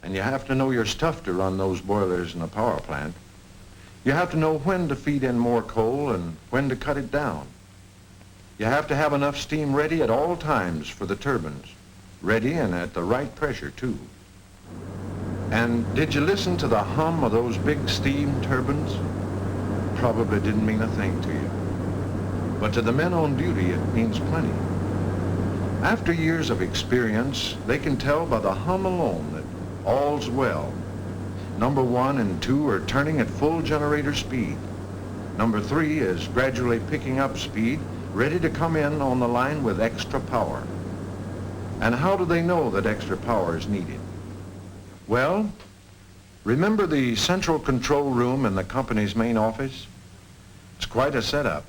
and you have to know your stuff to run those boilers in a power plant. You have to know when to feed in more coal and when to cut it down. You have to have enough steam ready at all times for the turbines, ready and at the right pressure too. And did you listen to the hum of those big steam turbines? Probably didn't mean a thing to you. But to the men on duty, it means plenty. After years of experience, they can tell by the hum alone that all's well. Number 1 and 2 are turning at full generator speed. Number 3 is gradually picking up speed, ready to come in on the line with extra power. And how do they know that extra power is needed? Well, remember the central control room in the company's main office? It's quite a setup.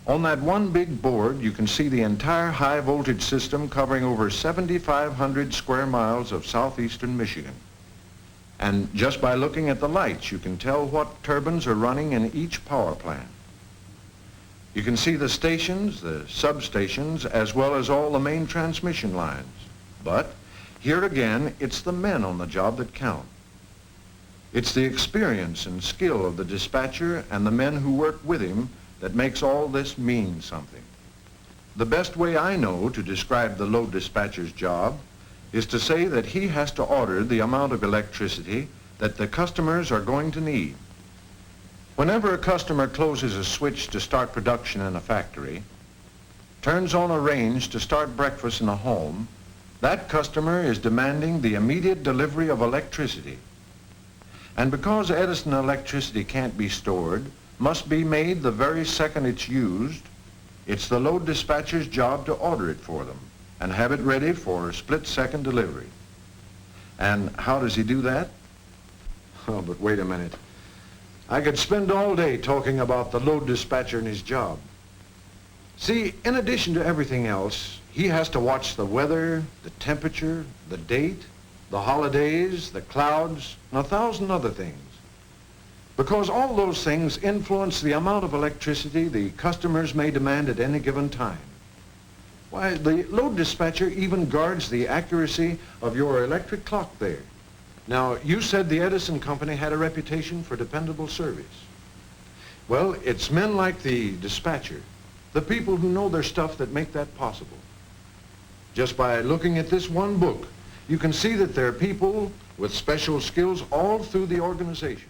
On that one big board, you can see the entire high voltage system covering over 7,500 square miles of southeastern Michigan. And just by looking at the lights, you can tell what turbines are running in each power plant. You can see the stations, the substations, as well as all the main transmission lines. But here again, it's the men on the job that count. It's the experience and skill of the dispatcher and the men who work with him that makes all this mean something. The best way I know to describe the load dispatcher's job is to say that he has to order the amount of electricity that the customers are going to need. Whenever a customer closes a switch to start production in a factory, turns on a range to start breakfast in a home, that customer is demanding the immediate delivery of electricity. And because Edison electricity can't be stored, must be made the very second it's used, it's the load dispatcher's job to order it for them and have it ready for split-second delivery. And how does he do that? Oh, but wait a minute. I could spend all day talking about the load dispatcher and his job. See, in addition to everything else, he has to watch the weather, the temperature, the date, the holidays, the clouds, and 1,000 other things. Because all those things influence the amount of electricity the customers may demand at any given time. Why, the load dispatcher even guards the accuracy of your electric clock there. Now, you said the Edison Company had a reputation for dependable service. Well, it's men like the dispatcher, the people who know their stuff, that make that possible. Just by looking at this one book, you can see that there are people with special skills all through the organization.